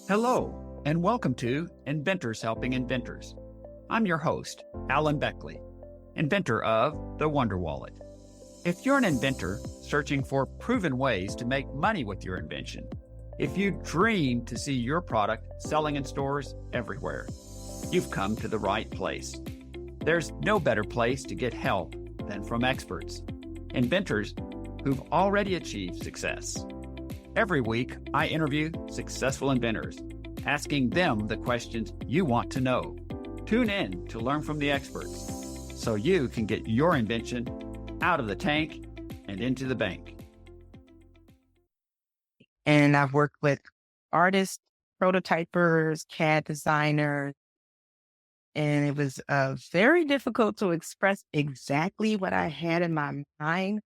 Hello, and welcome to Inventors Helping Inventors. I'm your host, Alan Beckley, inventor of the Wonder Wallet. If you're an inventor searching for proven ways to make money with your invention, if you dream to see your product selling in stores everywhere, you've come to the right place. There's no better place to get help than from experts, inventors who've already achieved success. Every week, I interview successful inventors, asking them the questions you want to know. Tune in to learn from the experts so you can get your invention out of the tank and into the bank. And I've worked with artists, prototypers, CAD designers, and it was very difficult to express exactly what I had in my mind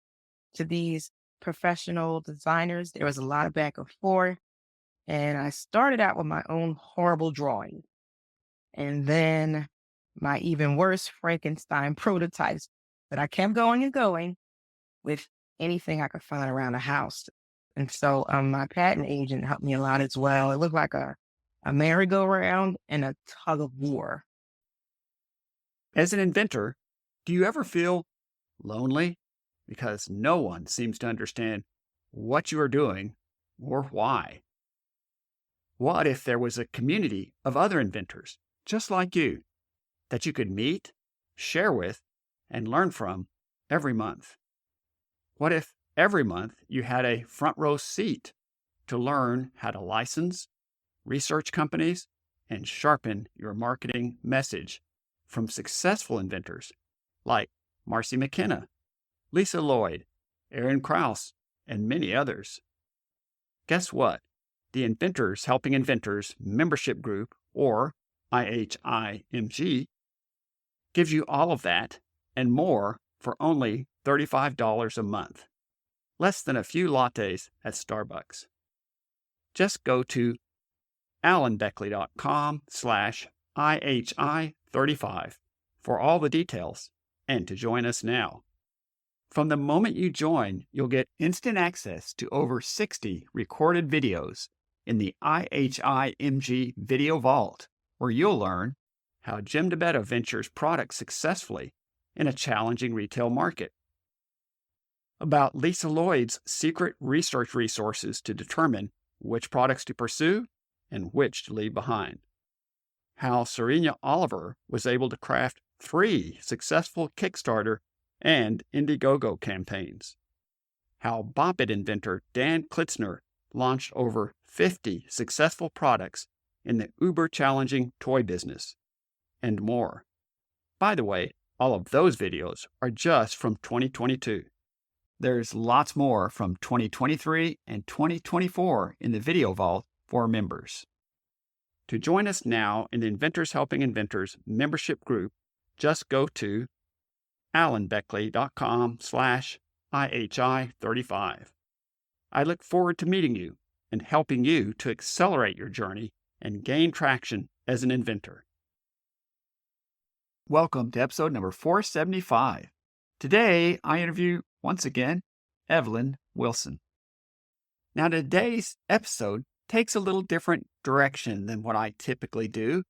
to these professional designers. There was a lot of back and forth, and I started out with my own horrible drawing, and then my even worse Frankenstein prototypes. But I kept going and going with anything I could find around the house. And so my patent agent helped me a lot as well. It looked like a merry-go-round and a tug of war. As an inventor, do you ever feel lonely? Because no one seems to understand what you are doing or why. What if there was a community of other inventors, just like you, that you could meet, share with, and learn from every month? What if every month you had a front row seat to learn how to license, research companies, and sharpen your marketing message from successful inventors like Marcy McKenna, Lisa Lloyd, Aaron Krause, and many others? Guess what? The Inventors Helping Inventors membership group, or IHIMG, gives you all of that and more for only $35 a month. Less than a few lattes at Starbucks. Just go to alanbeckley.com/IHI35 for all the details and to join us now. From the moment you join, you'll get instant access to over 60 recorded videos in the IHIMG Video Vault, where you'll learn how Jim DeBetta ventures products successfully in a challenging retail market, about Lisa Lloyd's secret research resources to determine which products to pursue and which to leave behind, how Serena Oliver was able to craft 3 successful Kickstarter and Indiegogo campaigns, how Bop It inventor Dan Klitzner launched over 50 successful products in the uber-challenging toy business, and more. By the way, all of those videos are just from 2022. There's lots more from 2023 and 2024 in the Video Vault for members. To join us now in the Inventors Helping Inventors membership group, just go to alanbeckley.com/IHI35. I look forward to meeting you and helping you to accelerate your journey and gain traction as an inventor. Welcome to episode number 475. Today, I interview, once again, Evelyn Wilson. Now, today's episode takes a little different direction than what I typically do.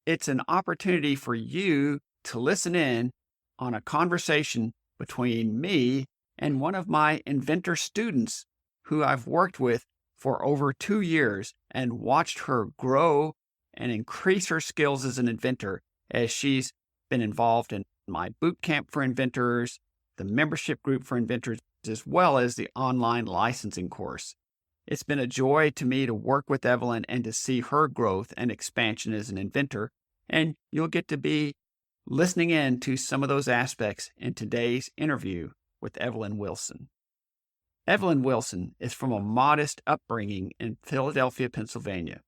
It's an opportunity for you to listen in on a conversation between me and one of my inventor students who I've worked with for over 2 years and watched her grow and increase her skills as an inventor as she's been involved in my boot camp for inventors, the membership group for inventors, as well as the online licensing course. It's been a joy to me to work with Evelyn and to see her growth and expansion as an inventor, and you'll get to be listening in to some of those aspects in today's interview with Evelyn Wilson. Evelyn Wilson is from a modest upbringing in Philadelphia, Pennsylvania.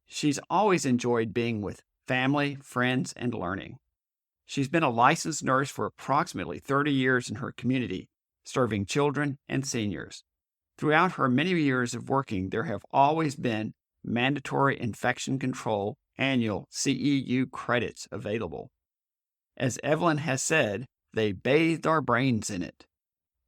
She's always enjoyed being with family, friends, and learning. She's been a licensed nurse for approximately 30 years in her community, serving children and seniors. Throughout her many years of working, there have always been mandatory infection control annual CEU credits available. As Evelyn has said, they bathed our brains in it.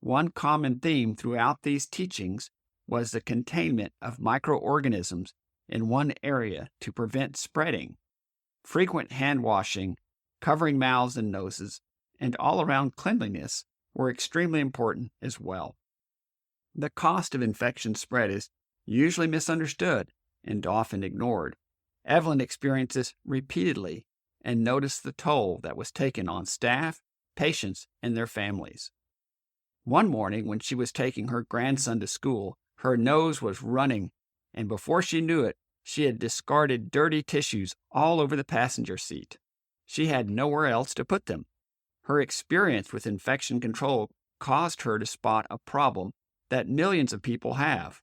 One common theme throughout these teachings was the containment of microorganisms in one area to prevent spreading. Frequent hand washing, covering mouths and noses, and all-around cleanliness were extremely important as well. The cost of infection spread is usually misunderstood and often ignored. Evelyn experienced this repeatedly and noticed the toll that was taken on staff, patients, and their families. One morning when she was taking her grandson to school, her nose was running, and before she knew it, she had discarded dirty tissues all over the passenger seat. She had nowhere else to put them. Her experience with infection control caused her to spot a problem that millions of people have,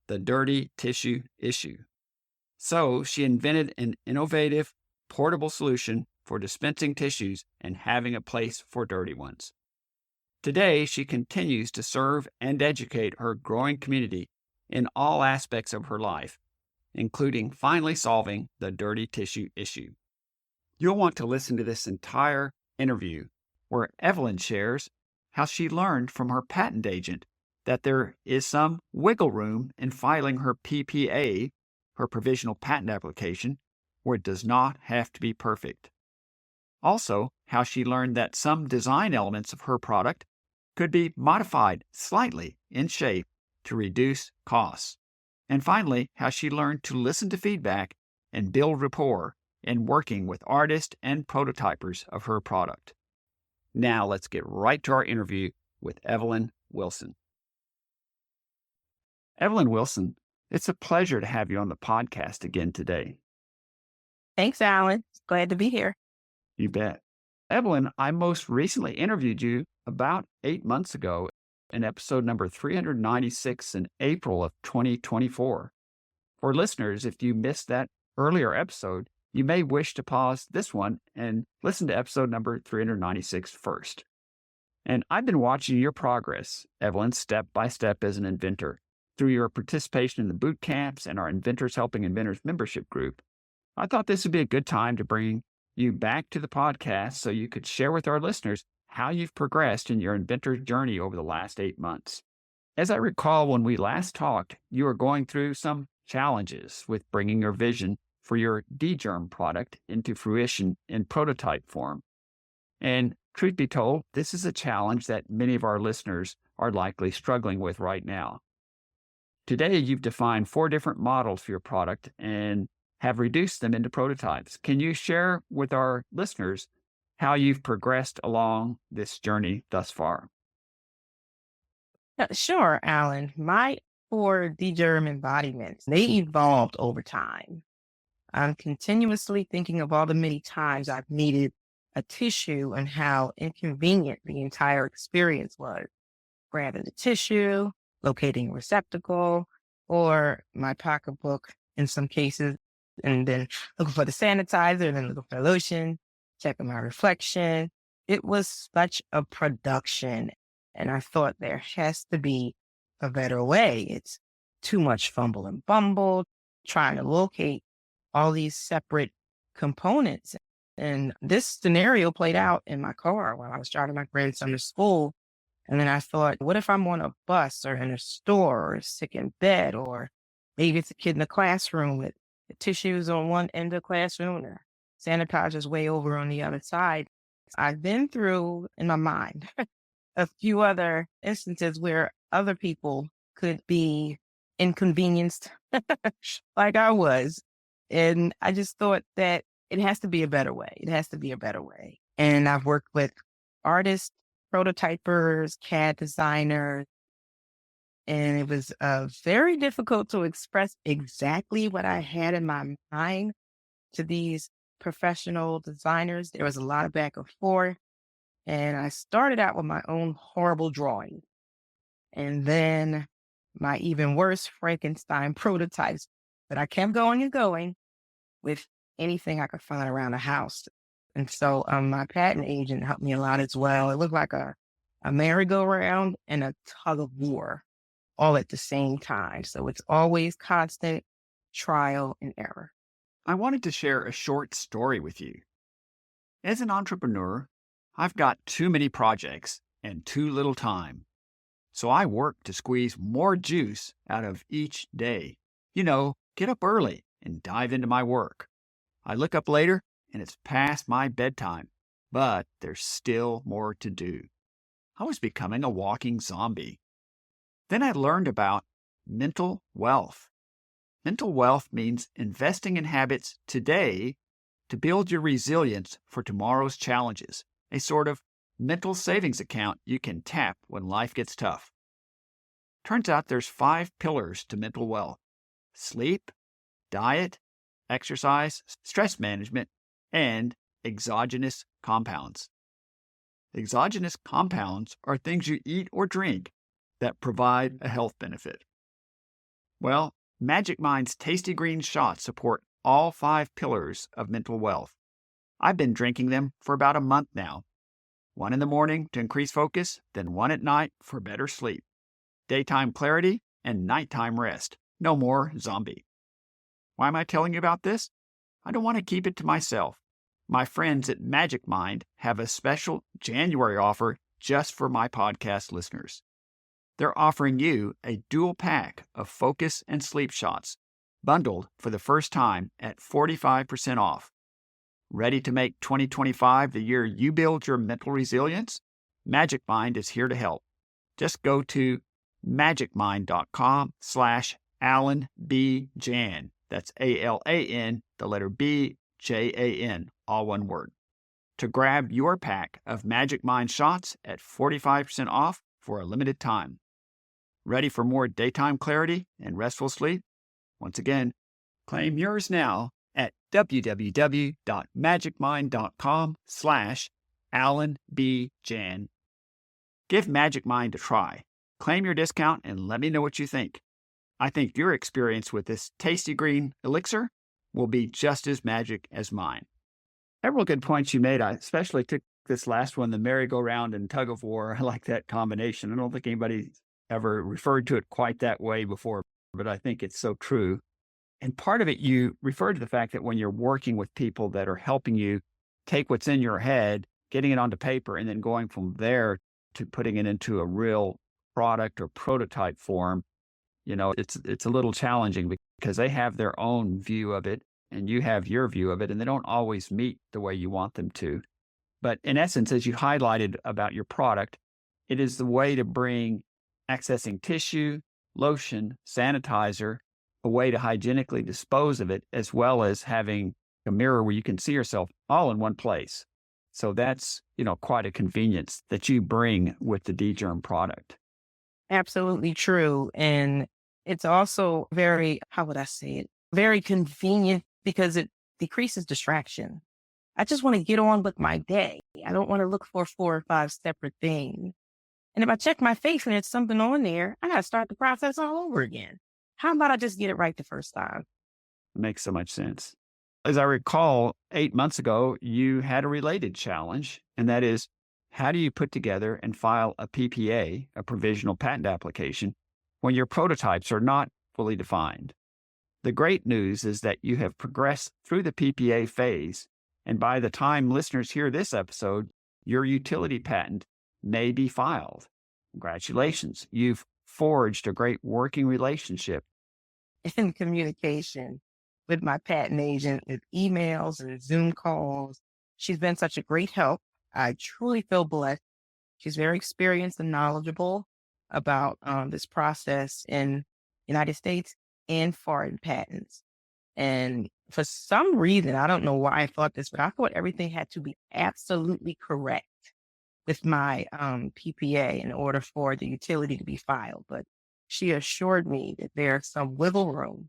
the dirty tissue issue. So she invented an innovative, portable solution for dispensing tissues and having a place for dirty ones. Today, she continues to serve and educate her growing community in all aspects of her life, including finally solving the dirty tissue issue. You'll want to listen to this entire interview where Evelyn shares how she learned from her patent agent that there is some wiggle room in filing her PPA, her provisional patent application, where it does not have to be perfect. Also, how she learned that some design elements of her product could be modified slightly in shape to reduce costs. And finally, how she learned to listen to feedback and build rapport in working with artists and prototypers of her product. Now let's get right to our interview with Evelyn Wilson. Evelyn Wilson, it's a pleasure to have you on the podcast again today. Thanks, Alan. Glad to be here. You bet. Evelyn, I most recently interviewed you about 8 months ago in episode number 396 in April of 2024. For listeners, if you missed that earlier episode, you may wish to pause this one and listen to episode number 396 first. And I've been watching your progress, Evelyn, step by step as an inventor. Through your participation in the boot camps and our Inventors Helping Inventors membership group, I thought this would be a good time to bring you back to the podcast so you could share with our listeners how you've progressed in your inventor journey over the last 8 months. As I recall, when we last talked, you were going through some challenges with bringing your vision for your D-germ product into fruition in prototype form. And truth be told, this is a challenge that many of our listeners are likely struggling with right now. Today, you've defined 4 different models for your product and have reduced them into prototypes. Can you share with our listeners how you've progressed along this journey thus far? Sure, Alan. My 4 D-germ embodiments, they evolved over time. I'm continuously thinking of all the many times I've needed a tissue and how inconvenient the entire experience was. Grabbing the tissue, locating a receptacle, or my pocketbook in some cases, and then looking for the sanitizer, and then looking for lotion, checking my reflection. It was such a production, and I thought there has to be a better way. It's too much fumble and bumble, trying to locate all these separate components. And this scenario played out in my car while I was driving my grandson to school. And then I thought, what if I'm on a bus or in a store or sick in bed, or maybe it's a kid in the classroom with the tissues on one end of the classroom or sanitizers way over on the other side. I've been through in my mind a few other instances where other people could be inconvenienced like I was. And I just thought that it has to be a better way. It has to be a better way. And I've worked with artists, prototypers, CAD designers, and it was very difficult to express exactly what I had in my mind to these professional designers. There was a lot of back and forth, and I started out with my own horrible drawing, and then my even worse Frankenstein prototypes. But I kept going and going with anything I could find around the house. And so my patent agent helped me a lot as well. It looked like a merry-go-round and a tug of war all at the same time. So it's always constant trial and error. I wanted to share a short story with you. As an entrepreneur, I've got too many projects and too little time. So I work to squeeze more juice out of each day. Get up early and dive into my work. I look up later and it's past my bedtime, but there's still more to do. I was becoming a walking zombie. Then I learned about mental wealth. Mental wealth means investing in habits today to build your resilience for tomorrow's challenges, a sort of mental savings account you can tap when life gets tough. Turns out there's 5 pillars to mental wealth: sleep, diet, exercise, stress management, and exogenous compounds. Exogenous compounds are things you eat or drink that provide a health benefit. Well, Magic Mind's tasty green shots support all 5 pillars of mental wealth. I've been drinking them for about a month now. 1 in the morning to increase focus, then 1 at night for better sleep. Daytime clarity and nighttime rest. No more zombie. Why am I telling you about this? I don't want to keep it to myself. My friends at Magic Mind have a special January offer just for my podcast listeners. They're offering you a dual pack of focus and sleep shots, bundled for the first time at 45% off. Ready to make 2025 the year you build your mental resilience? Magic Mind is here to help. Just go to magicmind.com/Alan B. Jan. That's ALAN, the letter B, JAN, all one word. To grab your pack of Magic Mind shots at 45% off for a limited time. Ready for more daytime clarity and restful sleep? Once again, claim yours now at www.magicmind.com/Alan B. Jan. Give Magic Mind a try. Claim your discount and let me know what you think. I think your experience with this tasty green elixir will be just as magic as mine. Several good points you made. I especially took this last one, the merry-go-round and tug-of-war. I like that combination. I don't think anybody ever referred to it quite that way before, but I think it's so true. And part of it, you referred to the fact that when you're working with people that are helping you take what's in your head, getting it onto paper, and then going from there to putting it into a real product or prototype form, it's a little challenging because they have their own view of it and you have your view of it, and they don't always meet the way you want them to. But in essence, as you highlighted about your product, it is the way to bring accessing tissue, lotion, sanitizer, a way to hygienically dispose of it, as well as having a mirror where you can see yourself all in one place. So that's, quite a convenience that you bring with the D-Germ product. Absolutely true. And it's also very, how would I say it? Very convenient because it decreases distraction. I just want to get on with my day. I don't want to look for 4 or 5 separate things. And if I check my face and there's something on there, I got to start the process all over again. How about I just get it right the first time? It makes so much sense. As I recall, 8 months ago, you had a related challenge, and that is, how do you put together and file a PPA, a provisional patent application, when your prototypes are not fully defined? The great news is that you have progressed through the PPA phase, and by the time listeners hear this episode, your utility patent may be filed. Congratulations. You've forged a great working relationship. In communication with my patent agent, with emails and Zoom calls. She's been such a great help. I truly feel blessed. She's very experienced and knowledgeable about this process in United States and foreign patents. And for some reason, I don't know why I thought this, but I thought everything had to be absolutely correct with my PPA in order for the utility to be filed. But she assured me that there's some wiggle room,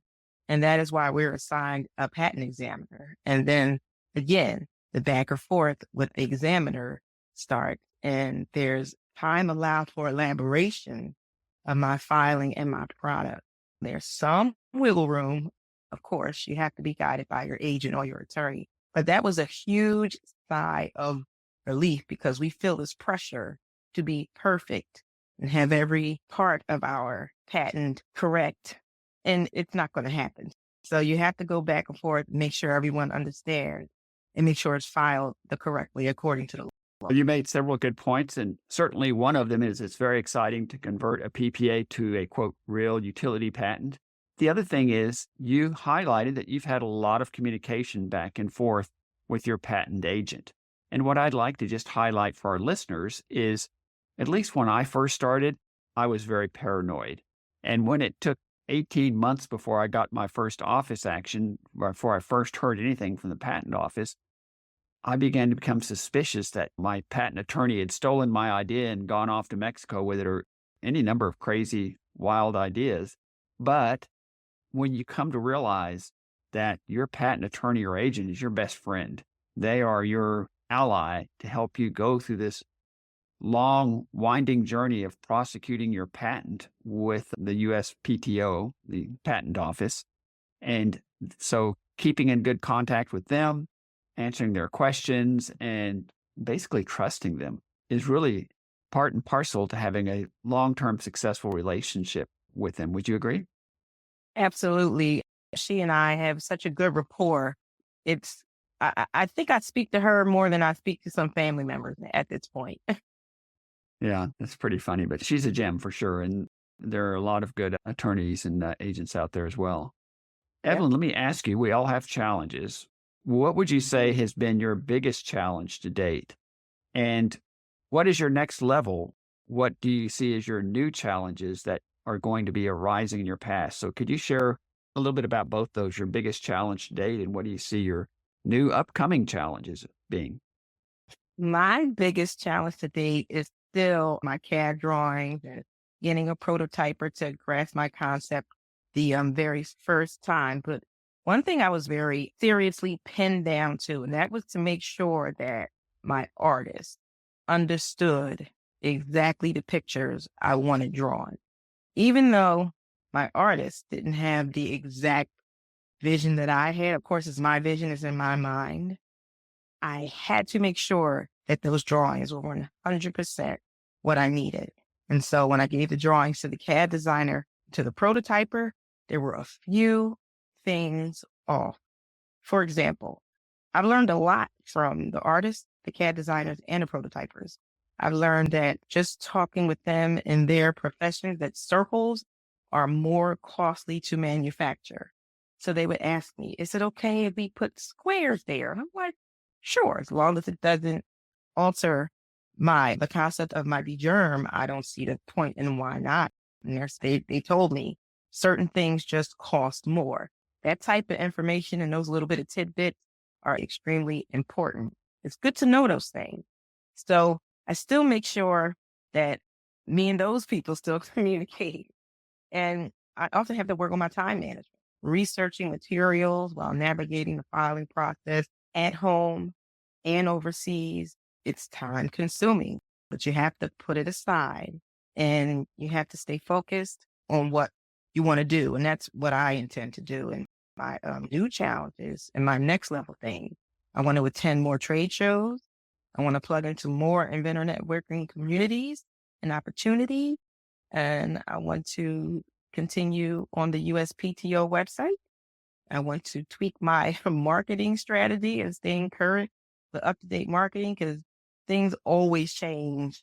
and that is why we're assigned a patent examiner. And then again, the back and forth with the examiner starts, and there's time allowed for elaboration of my filing and my product. There's some wiggle room. Of course, you have to be guided by your agent or your attorney. But that was a huge sigh of relief because we feel this pressure to be perfect and have every part of our patent correct. And it's not going to happen. So you have to go back and forth, make sure everyone understands and make sure it's filed correctly according to the law. You made several good points, and certainly one of them is it's very exciting to convert a PPA to a, quote, real utility patent. The other thing is you highlighted that you've had a lot of communication back and forth with your patent agent. And what I'd like to just highlight for our listeners is, at least when I first started, I was very paranoid. And when it took 18 months before I got my first office action, before I first heard anything from the patent office, I began to become suspicious that my patent attorney had stolen my idea and gone off to Mexico with it, or any number of crazy, wild ideas. But when you come to realize that your patent attorney or agent is your best friend, they are your ally to help you go through this long, winding journey of prosecuting your patent with the USPTO, the patent office. And so keeping in good contact with them, answering their questions, and basically trusting them is really part and parcel to having a long-term successful relationship with them. Would you agree? Absolutely. She and I have such a good rapport. It's, I think I speak to her more than I speak to some family members at this point. Yeah, that's pretty funny, but she's a gem for sure. And there are a lot of good attorneys and agents out there as well. Yeah. Evelyn, let me ask you, we all have challenges. What would you say has been your biggest challenge to date? And what is your next level? What do you see as your new challenges that are going to be arising in your past? So could you share a little bit about both those, your biggest challenge to date, and what do you see your new upcoming challenges being? My biggest challenge to date is still my CAD drawings and getting a prototyper to grasp my concept the very first time. But one thing I was very seriously pinned down to, and that was to make sure that my artist understood exactly the pictures I wanted drawn. Even though my artist didn't have the exact vision that I had, of course, it's my vision, it's in my mind. I had to make sure that those drawings were 100% what I needed. And so when I gave the drawings to the CAD designer, to the prototyper, there were a few things off. For example, I've learned a lot from the artists, the CAD designers, and the prototypers. I've learned that just talking with them in their professions, that circles are more costly to manufacture. So they would ask me, is it okay if we put squares there? And I'm like, sure, as long as it doesn't alter the concept of my germ, I don't see the point in why not. And they told me certain things just cost more. That type of information and those little bit of tidbits are extremely important. It's good to know those things. So I still make sure that me and those people still communicate. And I also have to work on my time management, researching materials while navigating the filing process at home and overseas. It's time consuming, but you have to put it aside and you have to stay focused on what you want to do. And that's what I intend to do. And my new challenges and my next level thing, I want to attend more trade shows. I want to plug into more inventor networking communities and opportunities. And I want to continue on the USPTO website. I want to tweak my marketing strategy and staying current with up-to-date marketing because things always change.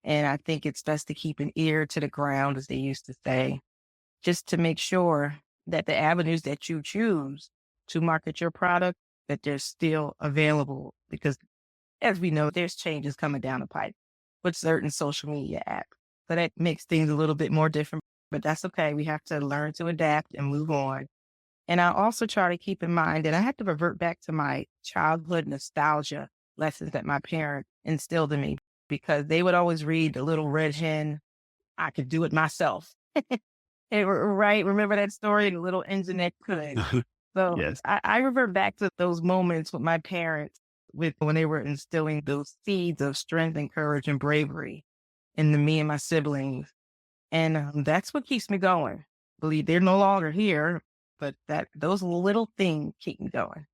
And I think it's best to keep an ear to the ground, as they used to say, just to make sure that the avenues that you choose to market your product, that they're still available. Because as we know, there's changes coming down the pipe with certain social media apps. So that makes things a little bit more different, but that's okay. We have to learn to adapt and move on. And I also try to keep in mind that I have to revert back to my childhood nostalgia lessons that my parents instilled in me because they would always read The Little Red Hen. I could do it myself. Right? Remember that story, The Little Engine That Could. So Yes. I revert back to those moments with my parents when they were instilling those seeds of strength and courage and bravery into me and my siblings. And that's what keeps me going. Believe they're no longer here, but those little things keep me going.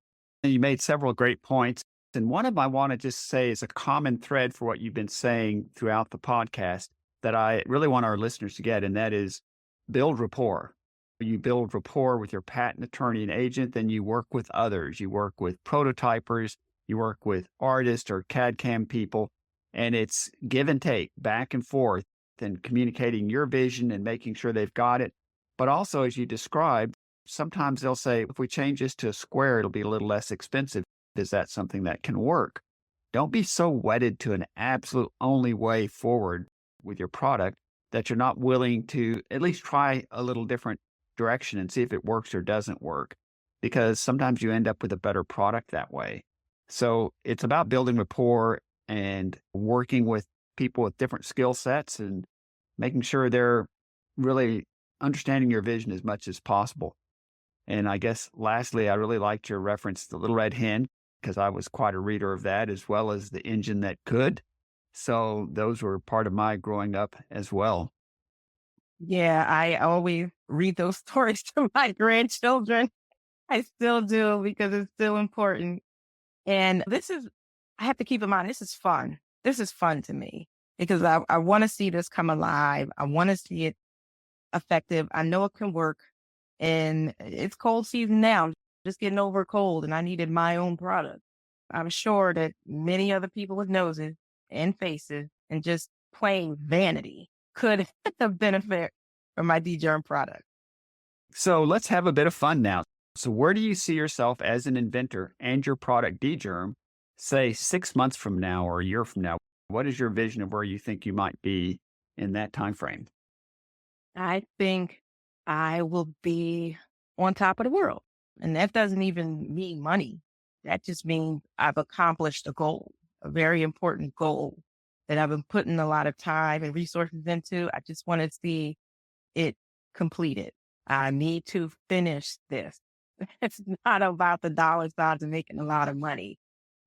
And you made several great points. And one of them I want to just say is a common thread for what you've been saying throughout the podcast that I really want our listeners to get, and that is build rapport. You build rapport with your patent attorney and agent, then you work with others. You work with prototypers, you work with artists or CAD/CAM people, and it's give and take, back and forth, and communicating your vision and making sure they've got it. But also, as you described, sometimes they'll say, if we change this to a square, it'll be a little less expensive. Is that something that can work? Don't be so wedded to an absolute only way forward with your product that you're not willing to at least try a little different direction and see if it works or doesn't work. Because sometimes you end up with a better product that way. So it's about building rapport and working with people with different skill sets and making sure they're really understanding your vision as much as possible. And I guess lastly, I really liked your reference to the Little Red Hen because I was quite a reader of that as well as The Engine That Could. So those were part of my growing up as well. Yeah, I always read those stories to my grandchildren. I still do because it's still important. And I have to keep in mind, this is fun. This is fun to me because I want to see this come alive. I want to see it effective. I know it can work. And it's cold season now, just getting over a cold, and I needed my own product. I'm sure that many other people with noses and faces and just plain vanity could benefit from my DGerm product. So let's have a bit of fun now. So where do you see yourself as an inventor and your product DGerm, say 6 months from now or a year from now? What is your vision of where you think you might be in that time frame? I think I will be on top of the world. And that doesn't even mean money. That just means I've accomplished a goal, a very important goal that I've been putting a lot of time and resources into. I just want to see it completed. I need to finish this. It's not about the dollar signs and making a lot of money.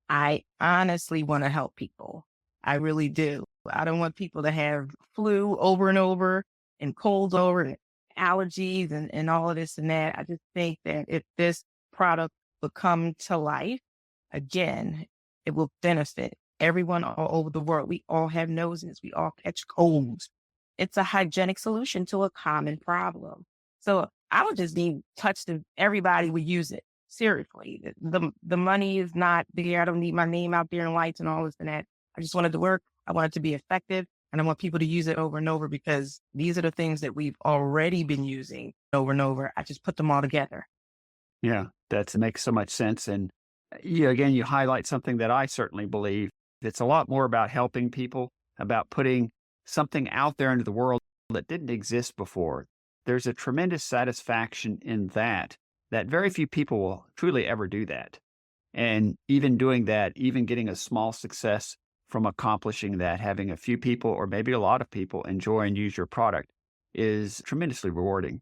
I honestly want to help people. I really do. I don't want people to have flu over and over and colds over and allergies and all of this and that. I just think that if this product will come to life, again, it will benefit everyone all over the world. We all have noses. We all catch colds. It's a hygienic solution to a common problem. So I would just need touch to everybody would use it. Seriously. The money is not there. I don't need my name out there in lights and all this and that. I just want it to work. I want it to be effective. And I want people to use it over and over because these are the things that we've already been using over and over. I just put them all together. Yeah, that makes so much sense. And again, you highlight something that I certainly believe. It's a lot more about helping people, about putting something out there into the world that didn't exist before. There's a tremendous satisfaction in that very few people will truly ever do that. And even doing that, even getting a small success from accomplishing that, having a few people or maybe a lot of people enjoy and use your product is tremendously rewarding.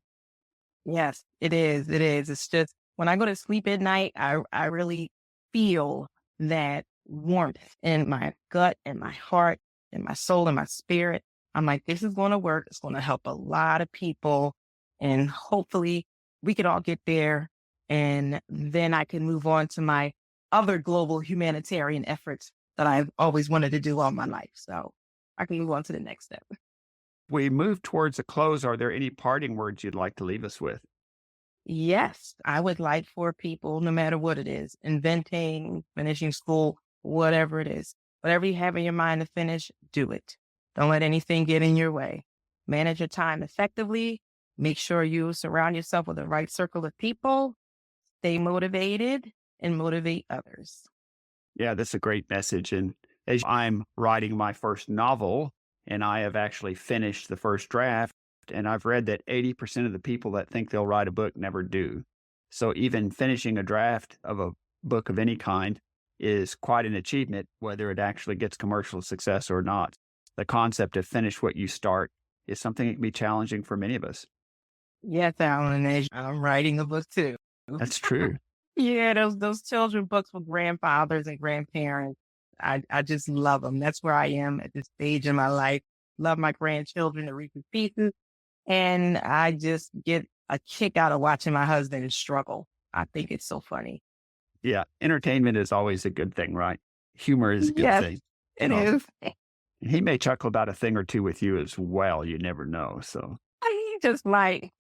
Yes, it is. It is. It's just when I go to sleep at night, I really feel that warmth in my gut and my heart and my soul and my spirit. I'm like, this is going to work. It's going to help a lot of people. And hopefully we could all get there. And then I can move on to my other global humanitarian efforts that I've always wanted to do all my life. So I can move on to the next step. We move towards a close. Are there any parting words you'd like to leave us with? Yes, I would like for people, no matter what it is, inventing, finishing school, whatever it is, whatever you have in your mind to finish, do it. Don't let anything get in your way. Manage your time effectively. Make sure you surround yourself with the right circle of people. Stay motivated and motivate others. Yeah, that's a great message. And as I'm writing my first novel, and I have actually finished the first draft, and I've read that 80% of the people that think they'll write a book never do. So even finishing a draft of a book of any kind is quite an achievement, whether it actually gets commercial success or not. The concept of finish what you start is something that can be challenging for many of us. Yes, Alan, and I'm writing a book too. That's true. Yeah, those children books with grandfathers and grandparents. I just love them. That's where I am at this stage in my life. Love my grandchildren to Reese's Pieces. And I just get a kick out of watching my husband struggle. I think it's so funny. Yeah, entertainment is always a good thing, right? Humor is a good Yes, thing. it is. He may chuckle about a thing or two with you as well. You never know. So, He just like,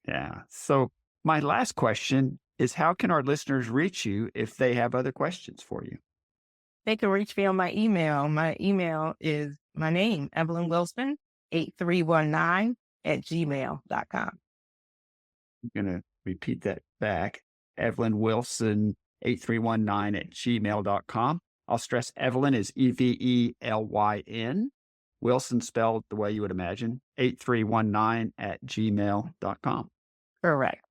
yeah. So, my last question is how can our listeners reach you if they have other questions for you? they can reach me on my email. My email is my name, Evelyn Wilson, 8319 gmail.com. I'm going to repeat that back. Evelyn Wilson 8319 at gmail.com. I'll stress Evelyn is Evelyn. Wilson spelled the way you would imagine, 8319 at gmail.com. Correct.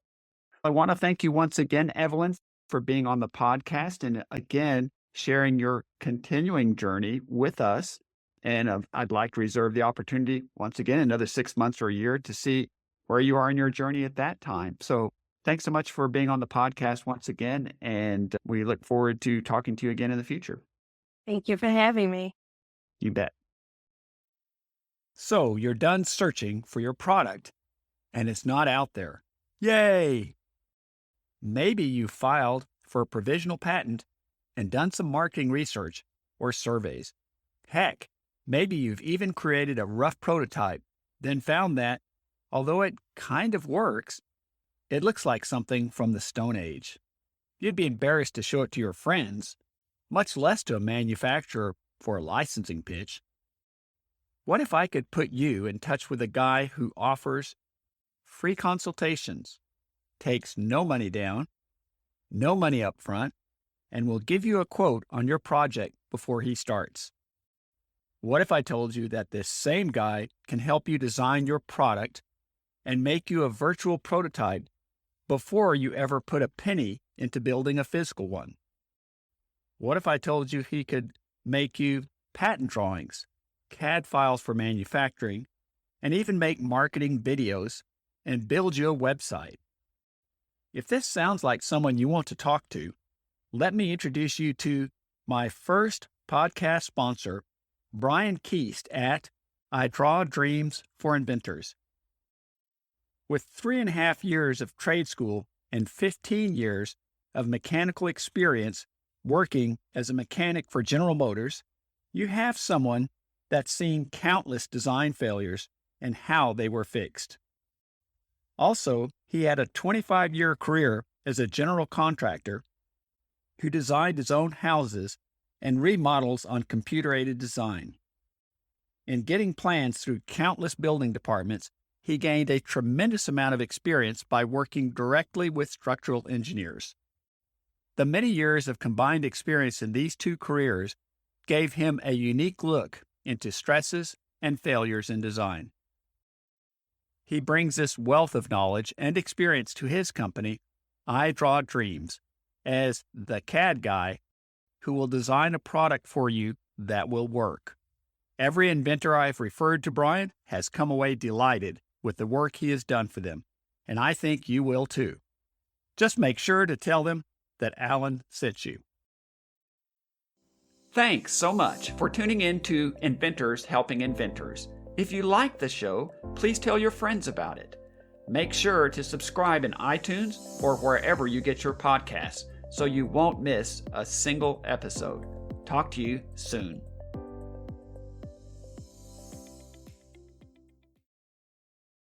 I want to thank you once again, Evelyn, for being on the podcast and again, sharing your continuing journey with us. And I'd like to reserve the opportunity once again, another 6 months or a year to see where you are in your journey at that time. So thanks so much for being on the podcast once again. And we look forward to talking to you again in the future. Thank you for having me. You bet. So you're done searching for your product and it's not out there. Yay! Maybe you filed for a provisional patent and done some marketing research or surveys. Heck, maybe you've even created a rough prototype, then found that, although it kind of works, it looks like something from the Stone Age. You'd be embarrassed to show it to your friends, much less to a manufacturer for a licensing pitch. What if I could put you in touch with a guy who offers free consultations, takes no money down, no money up front, and will give you a quote on your project before he starts? What if I told you that this same guy can help you design your product and make you a virtual prototype before you ever put a penny into building a physical one? What if I told you he could make you patent drawings, CAD files for manufacturing, and even make marketing videos and build you a website? If this sounds like someone you want to talk to, let me introduce you to my first podcast sponsor, Brian Keast at I Draw Dreams for Inventors. With 3.5 years of trade school and 15 years of mechanical experience working as a mechanic for General Motors, you have someone that's seen countless design failures and how they were fixed. Also, he had a 25-year career as a general contractor who designed his own houses and remodels on computer-aided design. In getting plans through countless building departments, he gained a tremendous amount of experience by working directly with structural engineers. The many years of combined experience in these two careers gave him a unique look into stresses and failures in design. He brings this wealth of knowledge and experience to his company, I Draw Dreams, as the CAD guy who will design a product for you that will work. Every inventor I've referred to Brian has come away delighted with the work he has done for them, and I think you will too. Just make sure to tell them that Alan sent you. Thanks so much for tuning in to Inventors Helping Inventors. If you like the show, please tell your friends about it. Make sure to subscribe in iTunes or wherever you get your podcasts so you won't miss a single episode. Talk to you soon.